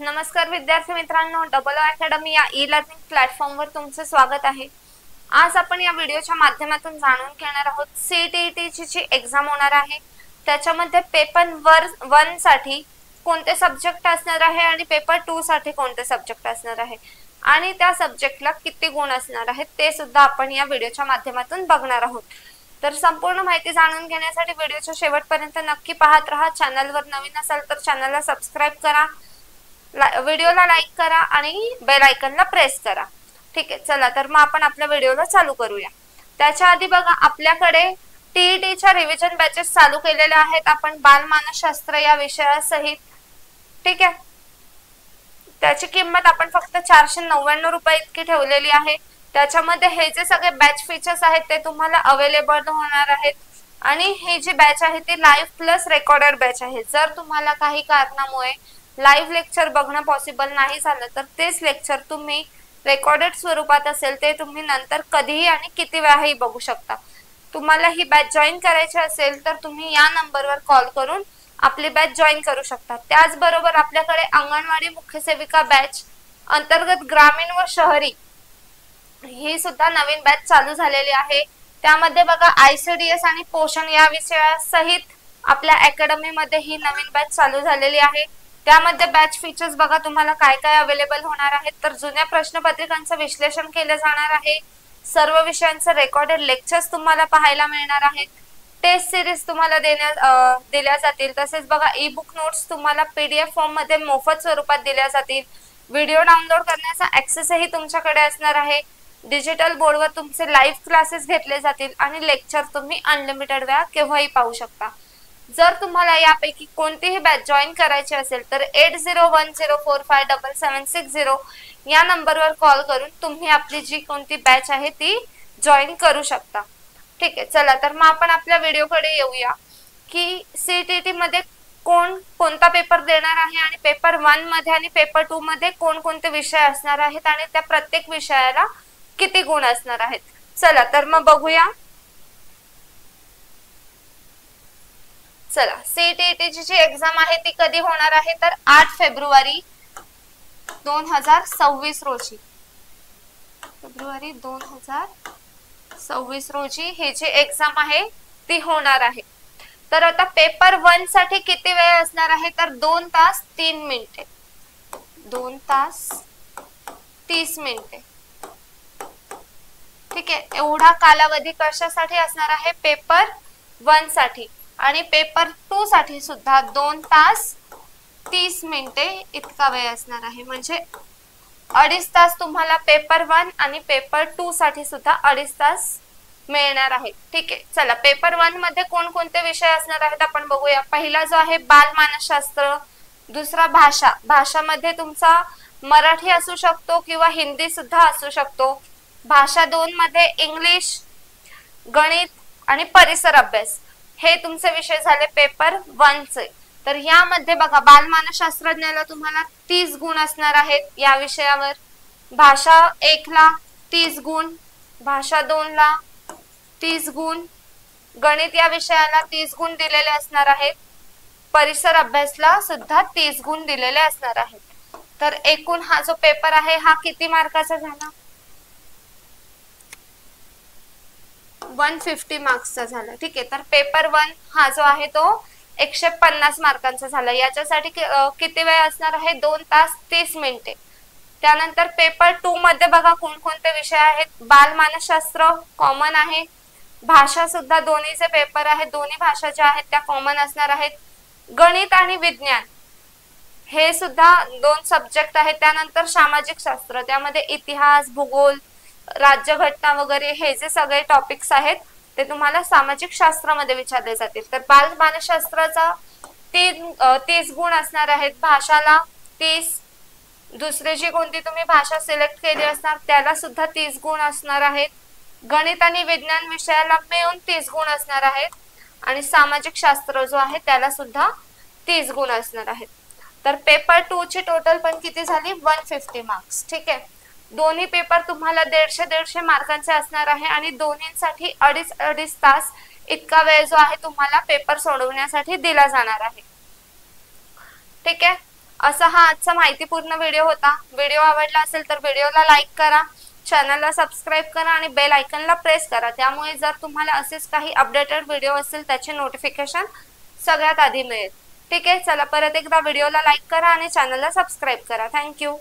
नमस्कार विद्यार्थी मित्रांनो, डबल अकॅडमी या ई लर्निंग प्लॅटफॉर्मवर तुमचे स्वागत आहे। आज आपण या व्हिडिओच्या माध्यमातून जाणून घेणार आहोत सीईटी ची जी एग्जाम होणार आहे त्याच्यामध्ये पेपर 1 साठी कोणते सब्जेक्ट असणार आहे आणि पेपर 2 साठी कोणते सब्जेक्ट असणार आहे आणि त्या सब्जेक्टला किती गुण असणार आहेत ते सुद्धा आपण या व्हिडिओच्या माध्यमातून बघणार आहोत। तर संपूर्ण माहिती जाणून घेण्यासाठी व्हिडिओच्या शेवटपर्यंत नक्की पाहत रहा। चॅनलवर नवीन असाल तर चॅनलला सबस्क्राइब करा, व्हिडिओला लाईक करा आणि बेल आयकॉनला प्रेस करा। ठीक आहे, चला तर मग आपण आपल्या व्हिडिओला चालू करूया। त्याच्या आधी बघा, आपल्याकडे टीईटीच्या रिव्हिजन बॅचेस चालू केलेले आहेत आपण बालमानसशास्त्र या विषयासहित। ठीक आहे, त्याची किंमत आपण फक्त 499 रुपये इतकी ठेवलेली आहे। त्याच्यामध्ये हे जे सगळे बॅच फीचर्स आहेत ते तुम्हाला अवेलेबल होणार आहेत आणि ही जी बॅच आहे ती लाईव्ह प्लस रेकॉर्डेड बॅच आहे। जर तुम्हाला काही कारणामुळे लाईव्ह लेक्चर बघणं पॉसिबल नाही झालं तर तेच लेक्चर तुम्ही रेकॉर्डेड स्वरूपात असेल ते तुम्ही नंतर कधीही आणि किती वेळाही बघू शकता। तुम्हाला ही बॅच जॉईन करायची असेल तर तुम्ही या नंबरवर कॉल करून आपली बॅच जॉईन करू शकता। त्याचबरोबर आपल्याकडे अंगणवाडी मुख्य सेविका बॅच अंतर्गत ग्रामीण व शहरी ही सुद्धा नवीन बॅच चालू झालेली आहे। त्यामध्ये बघा आयसीडीएस आणि पोषण या विषयासहित आपल्या अकॅडमी मध्ये ही नवीन बॅच चालू झालेली आहे। त्यामध्ये बॅच फीचर्स बघा तुम्हाला काय काय अवेलेबल होणार आहेत। तर जुन्या प्रश्नपत्रिकांचं विश्लेषण केले जाणार आहे, सर्व विषयांचे रेकॉर्डेड लेक्चर्स तुम्हाला पाहायला मिळणार आहेत, टेस्ट सिरीज तुम्हाला दिल्या जातील। तसेच बघा ई बुक नोट्स तुम्हाला पीडीएफ फॉर्म मध्ये मोफत स्वरूपात दिल्या जातील। व्हिडिओ डाउनलोड करण्याचा ऍक्सेसही तुमच्याकडे असणार आहे। डिजिटल बोर्डवर तुमचे लाईव्ह क्लासेस घेतले जातील आणि लेक्चर तुम्ही अनलिमिटेड वेळा केव्हाही पाहू शकता। जर तुम्हाला यापैकी कोणतीही बॅच जॉईन करायची असेल तर 8010457760 या नंबरवर कॉल करून तुम्ही आपली जी कोणती बॅच आहे ती जॉईन करू शकता। ठीक आहे, चला तर मग आपण आपल्या व्हिडिओकडे येऊया की सीईटी मध्ये कोणता पेपर देणार आहे आणि पेपर 1 मध्ये आणि पेपर 2 मध्ये कोणकोणते विषय असणार आहेत आणि त्या प्रत्येक विषयाला किती गुण असणार आहेत। चला तर मग बघूया। चला, सीईटी ची जी एग्जाम आहे ती कधी होणार आहे तर 8 फेब्रुवारी 2026 रोजी रोजी ही जी एग्जाम आहे ती होणार आहे। तर आता पेपर 1 साठी किती वेळ असणार आहे तर 2 तास 3 मिनिटे 2 तास 30 मिनिटे। ठीक आहे, एवढा कालावधी कशासाठी असणार आहे पेपर 1 साठी आणि पेपर 2 साठी सुद्धा 2 तास 30 मिनिटे इतका वेळ असणार आहे। म्हणजे 2.5 तास तुम्हाला पेपर 1 आणि पेपर 2 साठी सुद्धा 2.5 तास मिळणार आहे। ठीक आहे, चला पेपर 1 मध्ये कोणकोणते विषय असणार आहेत आपण बघूया। पहिला जो आहे बालमानसशास्त्र, दुसरा भाषा, भाषामध्ये तुमचा मराठी असू शकतो किंवा हिंदी सुद्धा असू शकतो। भाषा 2 मध्ये इंग्लिश, गणित आणि परिसर अभ्यास हे तुमचे विषय झाले पेपर 1 चे। तर यामध्ये बघा बालमानसशास्त्रज्ञाला तुम्हाला 30 गुण असणार आहेत या विषयावर, भाषा 1 ला 30 गुण, भाषा 2 ला 30 गुण, गणित या विषयाला 30 गुण दिलेले असणार आहेत, परिसर अभ्यासला सुद्धा 30 गुण दिलेले असणार आहेत। तर एकूण हा जो पेपर आहे हा किती मार्काचा झाला 150 मार्क्सचा झाला। ठीक आहे, तर पेपर 1 हा जो आहे तो 150 मार्कांचा झाला। याच्यासाठी किती वेळ असणार आहे 2 तास 30 मिनिटे। त्यानंतर पेपर 2 मध्ये बघा कोणकोणते विषय आहेत। बालमानसशास्त्र कॉमन आहे, भाषा सुद्धा दोन्हीचे पेपर आहेत, दोन्ही भाषा ज्या आहेत त्या कॉमन असणार आहेत, गणित आणि विज्ञान हे सुद्धा 2 सब्जेक्ट आहेत। त्यानंतर सामाजिक शास्त्र, त्यामध्ये इतिहास, भूगोल, राज्यघटना वगैरे हे जे सगळे टॉपिक्स आहेत ते तुम्हाला सामाजिक शास्त्रामध्ये विचारले जातील। तर बालमानसशास्त्राचा 30 गुण असणार आहेत, भाषाला 30, दुसरी जी कोणती तुम्ही भाषा सिलेक्ट केली असणार त्याला सुद्धा 30 गुण असणार आहेत, गणित आणि विज्ञान विषयाला मिळून 30 गुण असणार आहेत आणि सामाजिक शास्त्र जो आहे त्याला सुद्धा 30 गुण असणार आहेत। तर पेपर 2 ची टोटल पण किती झाली 150 मार्क्स। ठीक आहे, दोन्ही पेपर तुम्हाला 150 मार्कांचे असणार आहे आणि दोन्हींसाठी 2.5 तास इतका वेळ जो आहे तुम्हाला पेपर सोडवण्यासाठी दिला जाणार आहे। ठीक आहे, असा हा आजचा माहितीपूर्ण व्हिडिओ होता। व्हिडिओ आवडला असेल तर व्हिडिओला लाईक करा, चॅनलला सबस्क्राईब करा आणि बेल आयकॉनला प्रेस करा। त्यामुळे जर तुम्हाला असेच काही अपडेटेड व्हिडिओ असेल त्याचे नोटिफिकेशन सगळ्यात आधी मिळेल। ठीक आहे, चला परत एकदा व्हिडिओला लाईक करा आणि चॅनलला सबस्क्राईब करा। थँक्यू।